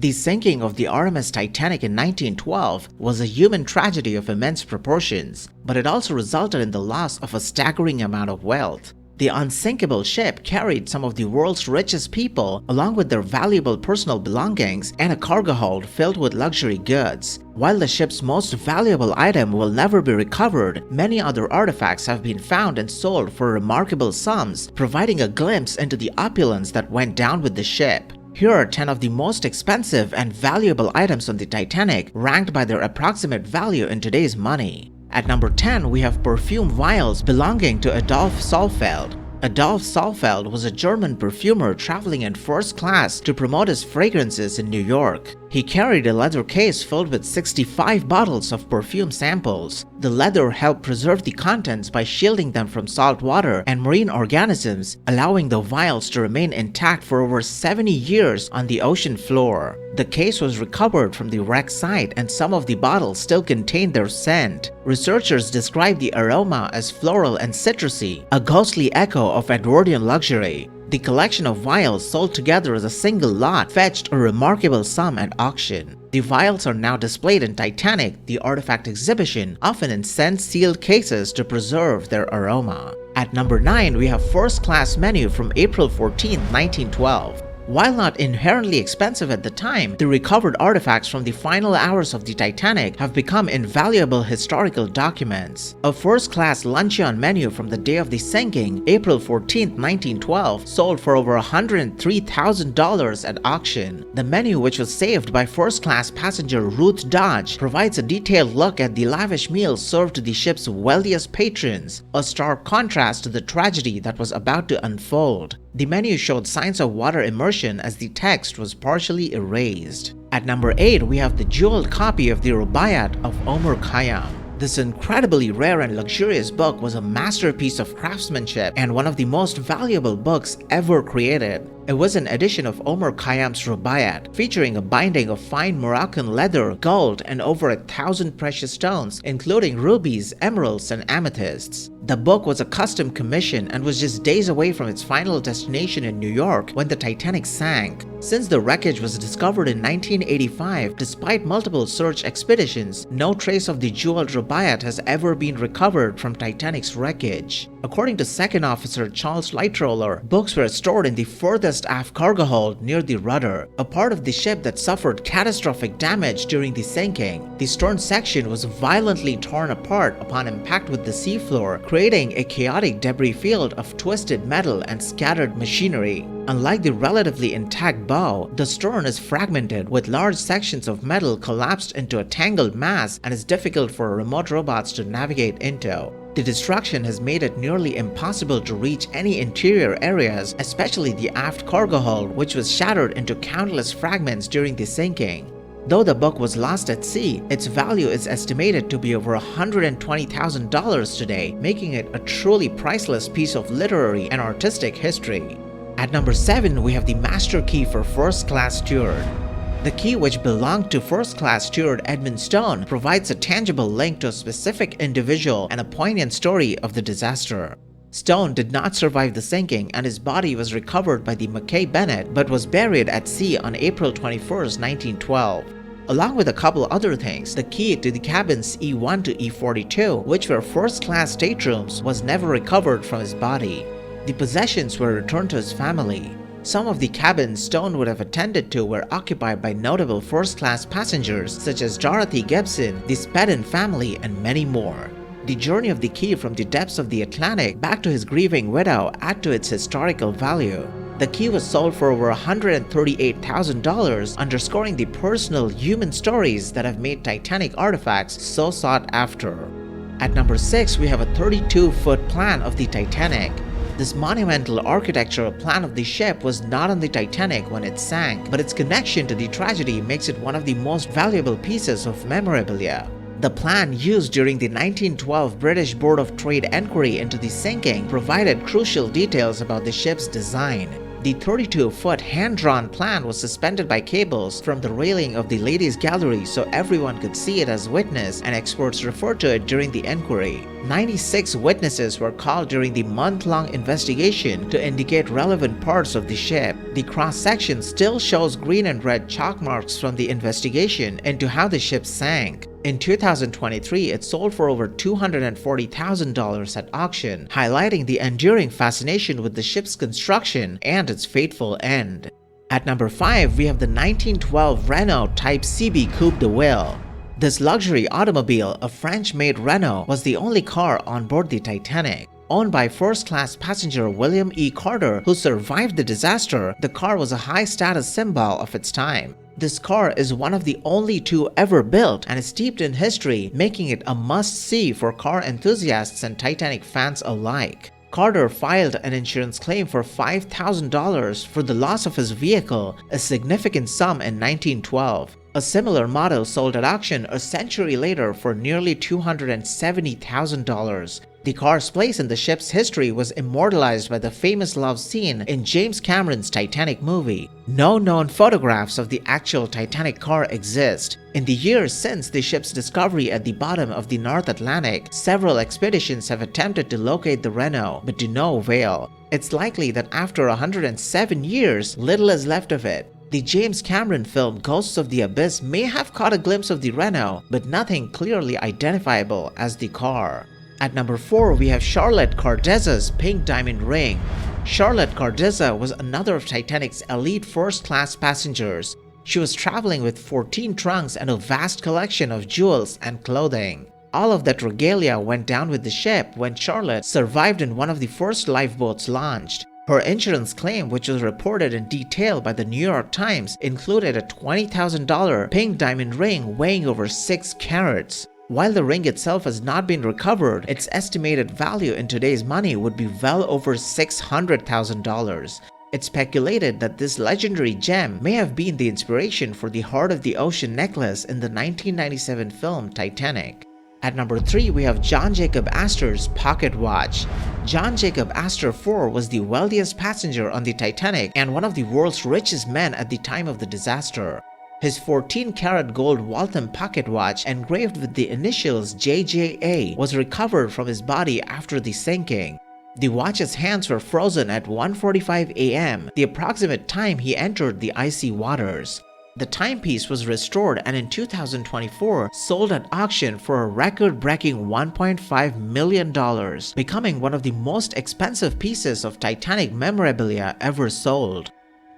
The sinking of the RMS Titanic in 1912 was a human tragedy of immense proportions, but it also resulted in the loss of a staggering amount of wealth. The unsinkable ship carried some of the world's richest people along with their valuable personal belongings and a cargo hold filled with luxury goods. While the ship's most valuable item will never be recovered, many other artifacts have been found and sold for remarkable sums, providing a glimpse into the opulence that went down with the ship. Here are 10 of the most expensive and valuable items on the Titanic, ranked by their approximate value in today's money. At number 10, we have perfume vials belonging to Adolphe Saalfeld. Adolphe Saalfeld was a German perfumer traveling in first class to promote his fragrances in New York. He carried a leather case filled with 65 bottles of perfume samples. The leather helped preserve the contents by shielding them from salt water and marine organisms, allowing the vials to remain intact for over 70 years on the ocean floor. The case was recovered from the wreck site and some of the bottles still contained their scent. Researchers describe the aroma as floral and citrusy, a ghostly echo of Edwardian luxury. The collection of vials sold together as a single lot fetched a remarkable sum at auction. The vials are now displayed in Titanic, the artifact exhibition, often in scent-sealed cases to preserve their aroma. At number 9, we have first-class menu from April 14, 1912. While not inherently expensive at the time, the recovered artifacts from the final hours of the Titanic have become invaluable historical documents. A first-class luncheon menu from the day of the sinking, April 14, 1912, sold for over $103,000 at auction. The menu, which was saved by first-class passenger Ruth Dodge, provides a detailed look at the lavish meals served to the ship's wealthiest patrons, a stark contrast to the tragedy that was about to unfold. The menu showed signs of water immersion as the text was partially erased. At number 8, we have the jeweled copy of the Rubáiyát of Omar Khayyám. This incredibly rare and luxurious book was a masterpiece of craftsmanship and one of the most valuable books ever created. It was an edition of Omar Khayyám's Rubáiyát, featuring a binding of fine Moroccan leather, gold, and over 1,000 precious stones, including rubies, emeralds, and amethysts. The book was a custom commission and was just days away from its final destination in New York when the Titanic sank. Since the wreckage was discovered in 1985, despite multiple search expeditions, no trace of the jeweled Rubáiyát has ever been recovered from Titanic's wreckage. According to Second Officer Charles Lightroller, books were stored in the furthest aft cargo hold near the rudder, a part of the ship that suffered catastrophic damage during the sinking. The stern section was violently torn apart upon impact with the seafloor, creating a chaotic debris field of twisted metal and scattered machinery. Unlike the relatively intact bow, the stern is fragmented with large sections of metal collapsed into a tangled mass and is difficult for remote robots to navigate into. The destruction has made it nearly impossible to reach any interior areas, especially the aft cargo hold, which was shattered into countless fragments during the sinking. Though the book was lost at sea, its value is estimated to be over $120,000 today, making it a truly priceless piece of literary and artistic history. At number 7, we have the Master Key for First-Class Steward. The key, which belonged to first-class steward Edmund Stone, provides a tangible link to a specific individual and a poignant story of the disaster. Stone did not survive the sinking and his body was recovered by the Mackay Bennett but was buried at sea on April 21, 1912. Along with a couple other things, the key to the cabins E1 to E42, which were first-class staterooms, was never recovered from his body. The possessions were returned to his family. Some of the cabins Stone would have attended to were occupied by notable first-class passengers such as Dorothy Gibson, the Spedden family, and many more. The journey of the key from the depths of the Atlantic back to his grieving widow add to its historical value. The key was sold for over $138,000, underscoring the personal human stories that have made Titanic artifacts so sought after. At number 6, we have a 32-foot plan of the Titanic. This monumental architectural plan of the ship was not on the Titanic when it sank, but its connection to the tragedy makes it one of the most valuable pieces of memorabilia. The plan used during the 1912 British Board of Trade enquiry into the sinking provided crucial details about the ship's design. The 32-foot hand-drawn plan was suspended by cables from the railing of the ladies' gallery so everyone could see it as witness, and experts referred to it during the inquiry. 96 witnesses were called during the month-long investigation to indicate relevant parts of the ship. The cross-section still shows green and red chalk marks from the investigation into how the ship sank. In 2023, it sold for over $240,000 at auction, highlighting the enduring fascination with the ship's construction and its fateful end. At number 5, we have the 1912 Renault Type CB Coupe de Ville. This luxury automobile, a French-made Renault, was the only car on board the Titanic. Owned by first-class passenger William E. Carter, who survived the disaster, the car was a high-status symbol of its time. This car is one of the only two ever built and is steeped in history, making it a must-see for car enthusiasts and Titanic fans alike. Carter filed an insurance claim for $5,000 for the loss of his vehicle, a significant sum in 1912. A similar model sold at auction a century later for nearly $270,000. The car's place in the ship's history was immortalized by the famous love scene in James Cameron's Titanic movie. No known photographs of the actual Titanic car exist. In the years since the ship's discovery at the bottom of the North Atlantic, several expeditions have attempted to locate the Renault, but to no avail. It's likely that after 107 years, little is left of it. The James Cameron film Ghosts of the Abyss may have caught a glimpse of the Renault, but nothing clearly identifiable as the car. At number 4, we have Charlotte Cardeza's pink diamond ring. Charlotte Cardeza was another of Titanic's elite first-class passengers. She was traveling with 14 trunks and a vast collection of jewels and clothing. All of that regalia went down with the ship when Charlotte survived in one of the first lifeboats launched. Her insurance claim, which was reported in detail by the New York Times, included a $20,000 pink diamond ring weighing over 6 carats. While the ring itself has not been recovered, its estimated value in today's money would be well over $600,000. It's speculated that this legendary gem may have been the inspiration for the Heart of the Ocean necklace in the 1997 film Titanic. At number 3, we have John Jacob Astor's pocket watch. John Jacob Astor IV was the wealthiest passenger on the Titanic and one of the world's richest men at the time of the disaster. His 14-karat gold Waltham pocket watch engraved with the initials JJA was recovered from his body after the sinking. The watch's hands were frozen at 1:45 a.m., the approximate time he entered the icy waters. The timepiece was restored and in 2024 sold at auction for a record-breaking $1.5 million, becoming one of the most expensive pieces of Titanic memorabilia ever sold.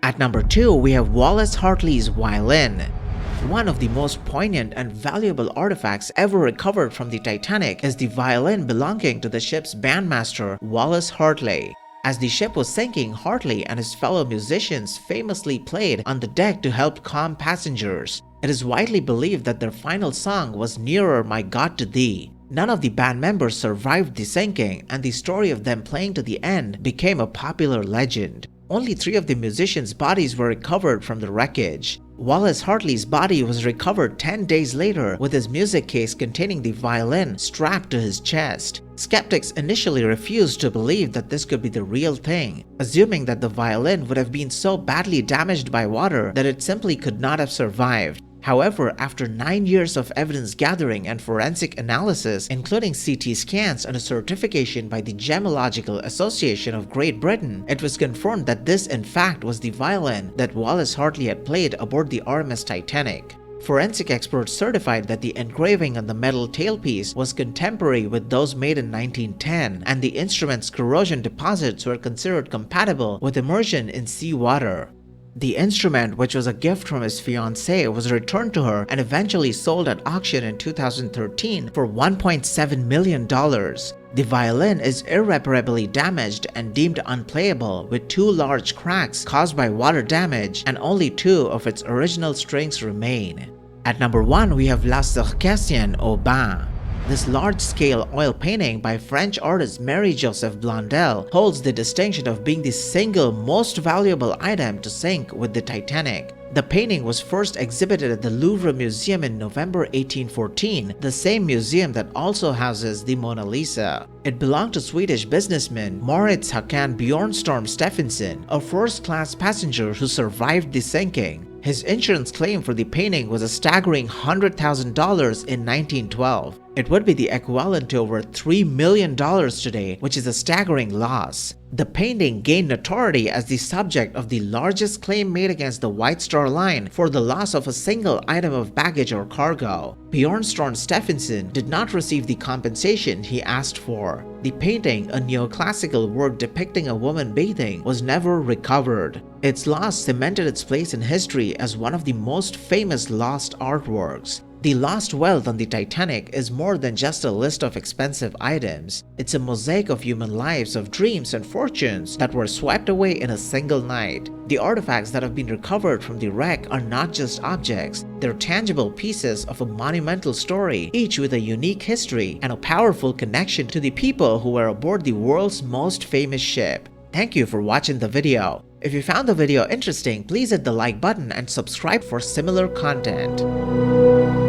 At number 2, we have Wallace Hartley's Violin. One of the most poignant and valuable artifacts ever recovered from the Titanic is the violin belonging to the ship's bandmaster, Wallace Hartley. As the ship was sinking, Hartley and his fellow musicians famously played on the deck to help calm passengers. It is widely believed that their final song was Nearer My God to Thee. None of the band members survived the sinking, and the story of them playing to the end became a popular legend. Only 3 of the musicians' bodies were recovered from the wreckage. Wallace Hartley's body was recovered 10 days later with his music case containing the violin strapped to his chest. Skeptics initially refused to believe that this could be the real thing, assuming that the violin would have been so badly damaged by water that it simply could not have survived. However, after 9 years of evidence gathering and forensic analysis, including CT scans and a certification by the Gemological Association of Great Britain, it was confirmed that this in fact was the violin that Wallace Hartley had played aboard the RMS Titanic. Forensic experts certified that the engraving on the metal tailpiece was contemporary with those made in 1910, and the instrument's corrosion deposits were considered compatible with immersion in seawater. The instrument, which was a gift from his fiancée, was returned to her and eventually sold at auction in 2013 for $1.7 million. The violin is irreparably damaged and deemed unplayable, with 2 large cracks caused by water damage, and only 2 of its original strings remain. At number 1, we have La Circassienne au Bain. This large-scale oil painting by French artist Marie-Joseph Blondel holds the distinction of being the single most valuable item to sink with the Titanic. The painting was first exhibited at the Louvre Museum in November 1814, the same museum that also houses the Mona Lisa. It belonged to Swedish businessman Moritz Håkan Bjornstorm Stephenson, a first-class passenger who survived the sinking. His insurance claim for the painting was a staggering $100,000 in 1912. It would be the equivalent to over $3 million today, which is a staggering loss. The painting gained notoriety as the subject of the largest claim made against the White Star Line for the loss of a single item of baggage or cargo. Bjornstorm Stephenson did not receive the compensation he asked for. The painting, a neoclassical work depicting a woman bathing, was never recovered. Its loss cemented its place in history as one of the most famous lost artworks. The lost wealth on the Titanic is more than just a list of expensive items. It's a mosaic of human lives, of dreams and fortunes that were swept away in a single night. The artifacts that have been recovered from the wreck are not just objects, they're tangible pieces of a monumental story, each with a unique history and a powerful connection to the people who were aboard the world's most famous ship. Thank you for watching the video. If you found the video interesting, please hit the like button and subscribe for similar content.